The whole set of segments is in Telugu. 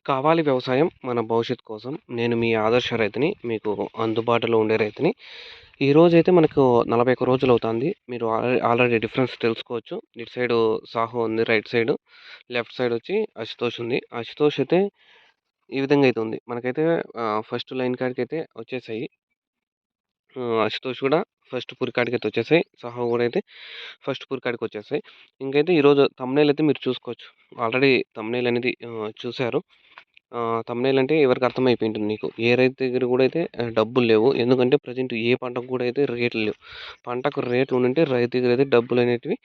కావాలి వ్యవసాయం మన భవిష్యత్తు కోసం. నేను మీ ఆదర్శ రైతుని. మీకు అందుబాటులో ఉండే రైతుని. ఈరోజైతే మనకు 41 రోజులవుతాంది. మీరు ఆల్రెడీ డిఫరెన్స్ తెలుసుకోవచ్చు. ఇటు సైడు సాహో ఉంది రైట్ సైడు. లెఫ్ట్ సైడొచ్చి అశుతోష్ ఉంది. అశుతోష్ అయితే ఈ విధంగా అయితే ఉంది. మనకైతే ఫస్ట్ లైన్ కాడికైతే వచ్చేసాయి. అశుతోష్ కూడా ఫస్ట్ పురి కాడికైతే వచ్చేసాయి. సాహో కూడా అయితే ఫస్ట్ పురి కాడికొచ్చేసాయి. ఇంకైతే ఈరోజు థంబ్‌నెయిల్ అయితే మీరు చూసుకోవచ్చు. ఆల్రెడీ థంబ్‌నెయిల్ అనేది చూసారు. థంబ్‌నెయిల్ అంటే ఎవరికి అర్థమైపోయి ఉంటుంది మీకు. ఏ రైతు దగ్గర కూడా అయితే డబ్బులు లేవు. ఎందుకంటే ప్రెజెంట్ ఏ పంటకు కూడా అయితే రేట్లు లేవు. పంటకు రేట్లు ఉండుంటే రైతు దగ్గర అయితే డబ్బులనేటివి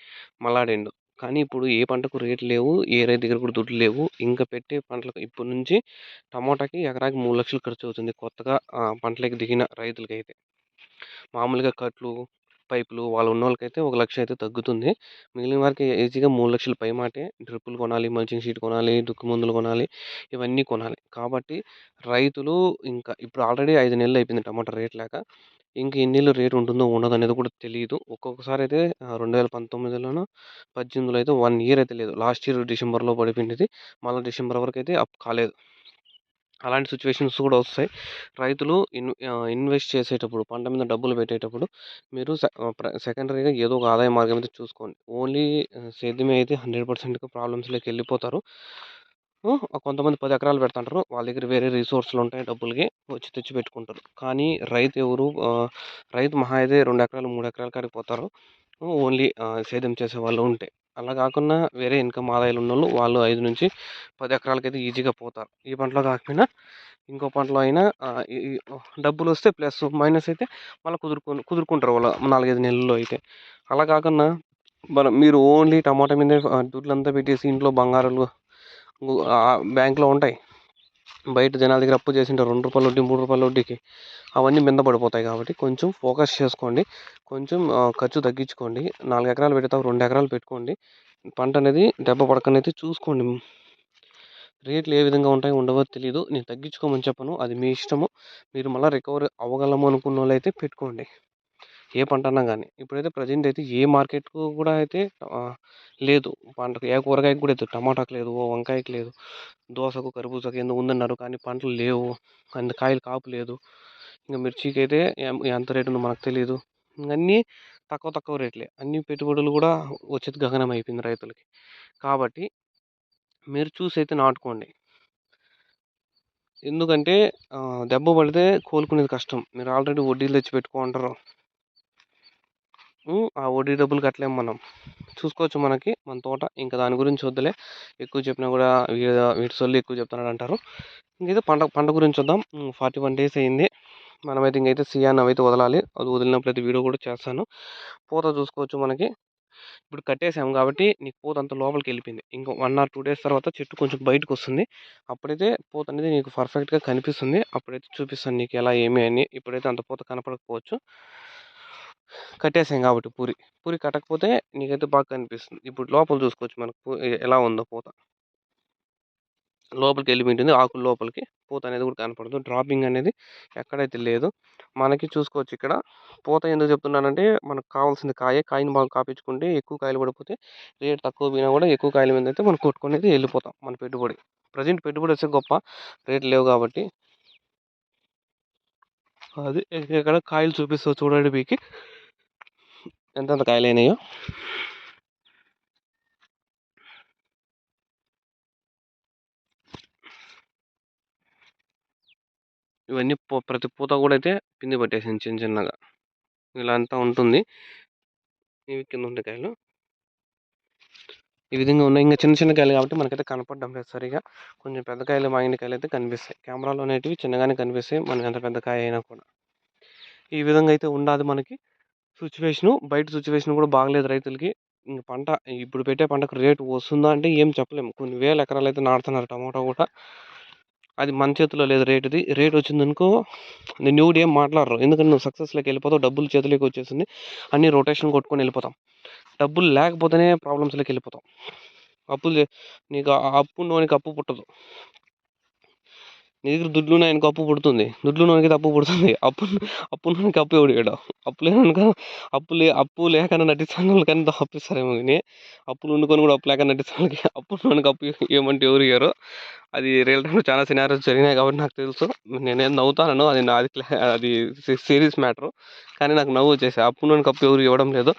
మలాడిండు. కానీ ఇప్పుడు ఏ పంటకు రేట్లు లేవు. ఏ రైతు దగ్గర కూడా దుడ్లు లేవు. ఇంకా పెట్టే పంటలకు ఇప్పటి నుంచి టమోటాకి ఎకరాకి 3,00,000 ఖర్చవుతుంది. కొత్తగా పంటలకి దిగిన రైతులకైతే. మామూలుగా కట్లు, పైపులు వాళ్ళు ఉన్నోళ్ళకైతే 1,00,000 అయితే తగ్గుతుంది. మిగిలిన వారికి ఈజీగా 3,00,000 పైమాటే. డ్రిప్పులు కొనాలి, మల్చింగ్ షీట్ కొనాలి, దుక్కి మందులు కొనాలి, ఇవన్నీ కొనాలి. కాబట్టి రైతులు ఇంకా ఇప్పుడు ఆల్రెడీ 5 నెలలు అయిపోయింది టమాటా రేట్ లేక. ఇంక ఎన్నేళ్ళు రేట్ ఉంటుందో, ఉండదో అనేది కూడా తెలీదు. ఒక్కొక్కసారి అయితే 2019లోనో, 18లో అయితే 1 ఇయర్ అయితే లేదు. లాస్ట్ ఇయర్ డిసెంబర్‌లో పడిపోయిండిది. మళ్ళా డిసెంబర్ వరకైతే అప్ కాలేదు. అలాంటి సిట్యుయేషన్స్ కూడా వస్తాయి. రైతులు ఇన్వెస్ట్ చేసేటప్పుడు, పంట మీద డబ్బులు పెట్టేటప్పుడు మీరు సెకండరీగా ఏదో ఒక ఆదాయ మార్గం అయితే చూసుకోండి. ఓన్లీ సేద్యమే అయితే 100%గా ప్రాబ్లమ్స్‌లోకి వెళ్ళిపోతారు. కొంతమంది 10 ఎకరాలు పెడతాంటారు. వాళ్ళ దగ్గర వేరే రిసోర్స్‌లు ఉంటాయి డబ్బులకి. వచ్చి తెచ్చి పెట్టుకుంటారు. కానీ రైతు ఎవరు రైతు మహా అయితే 2 ఎకరాలు, 3 ఎకరాల కాడికి పోతారు. ఓన్లీ సేద్యం చేసేవాళ్ళు ఉంటే. అలా కాకుండా వేరే ఇన్‌కమ్ ఆదాయాలు ఉన్నోళ్ళు వాళ్ళు 5-10 ఎకరాలకైతే ఈజీగా పోతారు. ఈ పంటలో కాకపోయినా ఇంకో పంటలో అయినా ఈ ఈ డబ్బులొస్తే ప్లస్, మైనస్ అయితే మళ్ళా కుదురుకుంటారు వాళ్ళు 4, 5 నెలల్లో అయితే. అలా కాకుండా మీరు ఓన్లీ టమాటా మీదే దుడ్లంతా పెట్టేసి ఇంట్లో బంగారాలు బ్యాంక్‌లో ఉంటాయి. బయట జనాల దగ్గర అప్పు చేసుంటారు. రూ. 2 వడ్డీ, రూ. 3 వడ్డీకి. అవన్నీ మింద పడిపోతాయి కాబట్టి కొంచెం ఫోకస్ చేసుకోండి. కొంచెం ఖర్చు తగ్గించుకోండి. 4 ఎకరాలు పెడతావు 2 ఎకరాలు పెట్టుకోండి. పంట అనేది దెబ్బ పడకనైతే చూసుకోండి. రేట్లు ఏ విధంగా ఉంటాయో ఉండవో తెలీదు. నేను తగ్గించుకోమని చెప్పను. అది మీ ఇష్టము. మీరు మళ్ళా రికవరీ అవ్వగలము అనుకున్నోళ్ళైతే పెట్టుకోండి. ఏ పంటన్నా గానీ. ఇప్పుడైతే ప్రెజెంట్ అయితే ఏ మార్కెట్‌కు కూడా అయితే లేదు. పంటకు ఏ కూరగాయకు కూడా లేదు. టమాటాకు లేదు, వంకాయకి లేదు, దోసకు, కర్బూజాకు ఏందో ఉందన్నారు. కానీ పంటలు లేవు. కాయలు కాపు లేదు. ఇంక మిర్చికైతే ఎంత రేట్ ఉందో మనకు తెలీదు. ఇంగన్నీ తక్కువ తక్కువ రేట్లే. అన్ని పెట్టుబడులు కూడా వచ్చేది గగనం అయిపోయింది రైతులకి. కాబట్టి మీరు చూసైతే నాటుకోండి. ఎందుకంటే దెబ్బ పడితే కోలుకునేది కష్టం. మీరు ఆల్రెడీ వడ్డీలు తెచ్చి పెట్టుకుంటారు. ఆ వడ్డీ డబ్బులు కట్టలేము మనం. చూసుకోవచ్చు మన తోట. ఇంక దాని గురించి వద్దులే. ఎక్కువ చెప్పినా కూడా వీడి సొల్లు ఎక్కువ చెప్తున్నాడంటారు. ఇంకైతే పంట పంట గురించి చూద్దాం. 41 డేస్ అయింది. మనమైతే ఇంకైతే సియాన్ అవైతే వదలాలి. అది వదిలినప్పుడైతే వీడియో కూడా చేస్తాను. పూత చూసుకోవచ్చు మనకి. ఇప్పుడు కట్టేసాం కాబట్టి నీకు పూత అంతా లోపలికెళ్ళిపోయింది. ఇంకో 1 ఆర్ 2 డేస్ తర్వాత చెట్టు కొంచెం బయటకొస్తుంది. అప్పుడైతే పూత అనేది నీకు పర్ఫెక్ట్‌గా కనిపిస్తుంది. అప్పుడైతే చూపిస్తాను నీకు ఎలా ఏమి అని. ఇప్పుడైతే అంత పూత కనపడకపోవచ్చు. కట్టేసాం కాబట్టి పూరి. పూరి కట్టకపోతే నీకైతే బాగా కనిపిస్తుంది. ఇప్పుడు లోపల చూసుకోవచ్చు మనకు ఎలా ఉందో పూత. లోపలికెళ్ళిపోయింటుంది ఆకుల లోపలికి. పూత అనేది కూడా కనపడదు. డ్రాపింగ్ అనేది ఎక్కడైతే లేదు. మనకి చూసుకోవచ్చు ఇక్కడ. పూత ఎందుకు చెప్తున్నానంటే మనకు కావాల్సింది కాయే. కాయని బాగా కాపించుకుంటే ఎక్కువ కాయలు పడిపోతే రేట్ తక్కువ పోయినా కూడా ఎక్కువ కాయల మీదైతే మనం కొట్టుకొనైతే వెళ్ళిపోతాం మన పెట్టుబడి. ప్రెజెంట్ పెట్టుబడి వచ్చేది గొప్ప. రేట్లు లేవు కాబట్టి. అది ఇక్కడ కాయలు చూపిస్తా చూడండి మీకి. ఎంతెంత కాయలైనాయో. ఇవన్నీ ప్రతి పూత కూడా అయితే పిండి పట్టేసింది చిన్న చిన్నగా. ఇలా అంతా ఉంటుంది. ఇవి కింద ఉండే కాయలు. ఈ విధంగా ఉన్నాయి. ఇంక చిన్న చిన్న కాయలు కాబట్టి మనకైతే కనపడడం లేదు సరిగ్గా. కొంచెం పెద్ద కాయలు, మాగిన కాయలు అయితే కనిపిస్తాయి. కెమెరాలో అనేటివి చిన్నగానే కనిపిస్తాయి. మనం ఎంత పెద్ద కాయ అయినా కూడా. ఈ విధంగా అయితే ఉండాది మనకి సిట్యుయేషను. బయట సిట్యుయేషన్ కూడా బాగలేదు రైతులకి. ఇంక పంట ఇప్పుడు పెట్టే పంటకు రేటు వస్తుందా అంటే ఏం చెప్పలేము. కొన్ని వేల ఎకరాలైతే నాటుతున్నారు టమోటా కూడా. అది మన చేతిలో లేదు రేటుది. రేట్ వచ్చిందనుకో నిన్నెవడు ఏం మాట్లాడరు. ఎందుకంటే నువ్వు సక్సెస్‌లోకి వెళ్ళిపోతావు. డబ్బులు చేతిలోకి వచ్చేసింది. అన్నీ రొటేషన్ కొట్టుకొని వెళ్ళిపోతాం. డబ్బులు లేకపోతేనే ప్రాబ్లమ్స్‌లోకి వెళ్ళిపోతాం. అప్పులు నీకు ఆ అప్పు ఉన్నోనికి అప్పు పుట్టదు. నీ దగ్గర దుడ్లున్నాయనుకో అప్పు పుడుతుంది. దుడ్లున్నోనికైతే అప్పు పుడుతుంది. అప్పున్నోనికి అప్పు ఎవడు ఇయ్యడు. అప్పు లేనోనికి అప్పు లేకన్నా నటించనోళ్ళకన్నా అప్పిస్తారేమో గానీ, అప్పులు ఉండుకొని కూడా అప్పు లేక నటించనోళ్ళకి అప్పున్నోనికి అప్పు ఇయ్యమంటే ఎవరు ఇయ్యరు. అది రియల్ టైమ్‌లో చాలా సినారియోస్ జరిగినాయి కాబట్టి నాకు తెలుసు. నేనేం నవ్వుతానను. అది నాది అది సీరియస్ మ్యాటరు. కానీ నాకు నవ్వొచ్చేసాయి. అప్పున్నోనికి అప్పు ఎవరు ఇవ్వడం లేదు.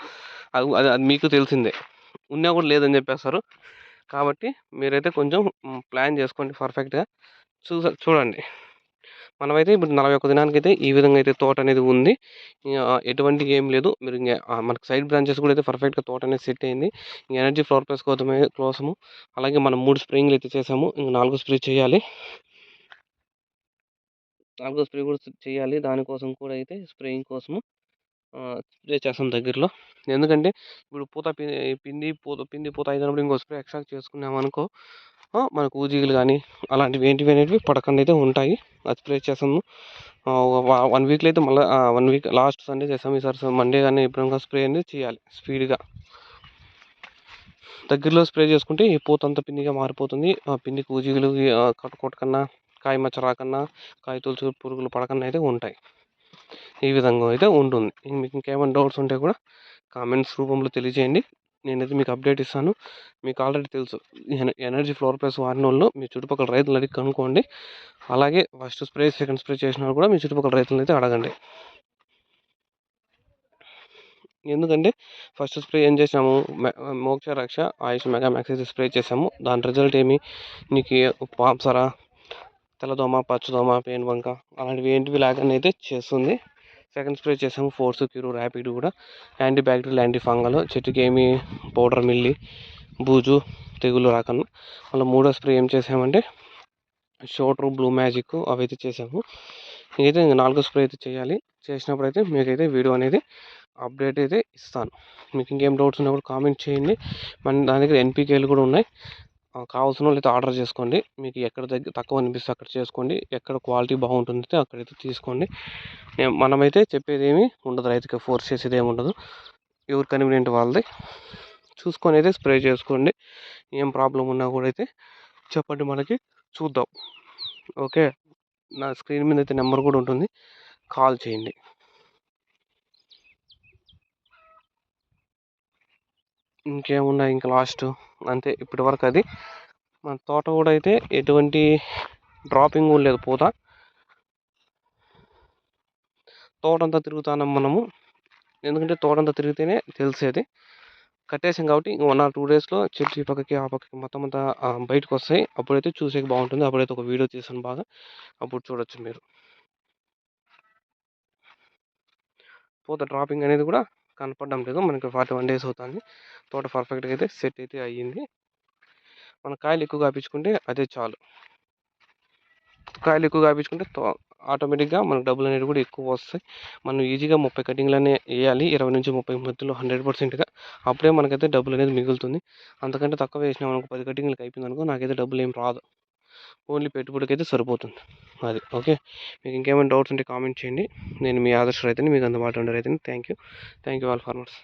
అది అది మీకు తెలిసిందే. ఉన్నా కూడా లేదని చెప్పేస్తారు. కాబట్టి మీరైతే కొంచెం ప్లాన్ చేసుకోండి పర్ఫెక్ట్‌గా. చూడండి. మనమైతే ఇప్పుడు 41 దినానికైతే ఈ విధంగా అయితే తోట అనేది ఉంది. ఎటువంటి ఏం లేదు. మీరు మనకు సైడ్ బ్రాంచెస్ కూడా అయితే పర్ఫెక్ట్‌గా తోట అనేది సెట్ అయింది. ఎనర్జీ ఫ్లవర్ ప్లస్ కోసము అలాగే మనం 3 స్ప్రేయింగ్‌లు అయితే చేసాము. ఇంక 4 స్ప్రే చేయాలి. 4 స్ప్రే కూడా చేయాలి. దానికోసం కూడా అయితే స్ప్రేయింగ్ కోసము స్ప్రే చేస్తాం దగ్గరలో. ఎందుకంటే ఇప్పుడు పిండి పూత అయినప్పుడు ఇంకో స్ప్రే ఎక్స్ట్రా చేసుకున్నామనుకో మనకు ఊజీలు గానీ అలాంటివి ఏంటివి పడకుండా అయితే ఉంటాయి. అది స్ప్రే చేసాము. 1 వీక్‌లో అయితే మళ్ళా 1 వీక్ లాస్ట్ సండే చేసాము. ఈసారి మండే గానీ ఎప్పుడైనా స్ప్రే అనేది చేయాలి స్పీడ్‌గా. దగ్గరలో స్ప్రే చేసుకుంటే ఈ పూతంతా పిండిగా మారిపోతుంది. పిండికి ఊజీలు కొట్టకన్నా, కాయ మచ్చ రాకన్నా, కాయ తొలుచు పురుగులు పడకన్నా అయితే ఉంటాయి. ఈ విధంగా అయితే ఉంటుంది. మీకు ఇంకేమైనా డౌట్స్ ఉంటే కూడా కామెంట్స్ రూపంలో తెలియజేయండి. నేనైతే మీకు అప్డేట్ ఇస్తాను. మీకు ఆల్రెడీ తెలుసు. ఎనర్జీ ఫ్లవర్ ప్లస్ వాడినోళ్ళు మీ చుట్టుపక్కల రైతులను అడిగి కనుక్కోండి. అలాగే ఫస్ట్ స్ప్రే, సెకండ్ స్ప్రే చేసినోళ్ళు కూడా మీ చుట్టుపక్కల రైతులను అయితే అడగండి. ఎందుకంటే ఫస్ట్ స్ప్రే ఏం చేసాము మోక్ష రక్ష ఆయుష్ మెగా మ్యాక్స్ అయితే స్ప్రే చేసాము. దాని రిజల్ట్ ఏమి నీకు పాప్సర, తెల్లదోమ, పచ్చదోమ, పేనుబంక అలాంటివి ఏంటివి లేకుండా అయితే చేస్తుంది. సెకండ్ స్ప్రే చేసాము ఫోర్స్, క్యూర్, ర్యాపిడ్ కూడా యాంటీ బ్యాక్టీరియల్, యాంటీ ఫంగల్, చెట్టుకి ఏమి పౌడర్ మిల్లి, బూజు, తెగులు రాకుండా. మళ్ళీ మూడో స్ప్రే ఏం చేసామంటే షోటర్, బ్లూ మ్యాజిక్ అవి అయితే చేసాము. ఇదైతే ఇంక 4 స్ప్రే అయితే చేయాలి. చేసినప్పుడు అయితే మీకైతే వీడియో అనేది అప్డేట్ అయితే ఇస్తాను. మీకు ఇంకేం డౌట్స్ ఉన్నా కూడా కామెంట్ చేయండి. మన దాని దగ్గర ఎన్‌పీకేలు కూడా ఉన్నాయి. కావాల్సిన వాళ్ళు అయితే ఆర్డర్ చేసుకోండి. మీకు ఎక్కడ తక్కువ అనిపిస్తే అక్కడ చేసుకోండి. ఎక్కడ క్వాలిటీ బాగుంటుందో అక్కడైతే తీసుకోండి. మనమైతే చెప్పేది ఏమి ఉండదు. రైతుకి ఫోర్స్ చేసేది ఏమి ఉండదు. ఎవరు కన్వీనియంట్ వాళ్ళది చూసుకొని అయితే స్ప్రే చేసుకోండి. ఏం ప్రాబ్లం ఉన్నా కూడా అయితే చెప్పండి, మనకి చూద్దాం. ఓకే. నా స్క్రీన్ మీద అయితే నెంబర్ కూడా ఉంటుంది. కాల్ చేయండి. ఇంకేమున్నాయి ఇంకా లాస్ట్ అంతే ఇప్పటివరకు అది. మన తోట కూడా అయితే ఎటువంటి డ్రాపింగ్ కూడా లేదు పూత. తోటంతా తిరుగుతున్నాం మనము. ఎందుకంటే తోటంతా తిరిగితేనే తెలిసేది. కట్టేసాం కాబట్టి 1 ఆర్ 2 డేస్‌లో చెట్టు ఈ పక్కకి, ఆ పక్కకి మొత్తం అంతా బయటకొస్తాయి. అప్పుడైతే చూసేకి బాగుంటుంది. అప్పుడైతే ఒక వీడియో తీసాను బాగా. అప్పుడు చూడొచ్చు మీరు. పూత డ్రాపింగ్ అనేది కూడా కనపడడం లేదు. మనకి 41 డేస్ అవుతుంది. తోట పర్ఫెక్ట్‌గా అయితే సెట్ అయితే అయ్యింది. మనం కాయలు ఎక్కువ కాపించుకుంటే అదే చాలు. కాయలు ఎక్కువ కాపించుకుంటే ఆటోమేటిక్‌గా మనకు డబ్బులు అనేవి కూడా ఎక్కువ వస్తాయి. మనం ఈజీగా 30 కటింగ్‌లనే వేయాలి. 20-30 మధ్యలో 100%గా. అప్పుడే మనకైతే డబ్బులు అనేది మిగులుతుంది. అంతకంటే తక్కువ వేసినామనుకో 10 కటింగ్‌లకి అయిపోయిందనుకో నాకైతే డబ్బులు ఏం రాదు. ఓన్లీ పెట్టుబడికైతే సరిపోతుంది. అది. ఓకే. మీకు ఇంకేమైనా డౌట్స్ ఉంటే కామెంట్ చేయండి. నేను మీ ఆదర్శ రైతుని. మీకు అందుబాటులో ఉండే రైతుని. Thank you. Thank you all farmers.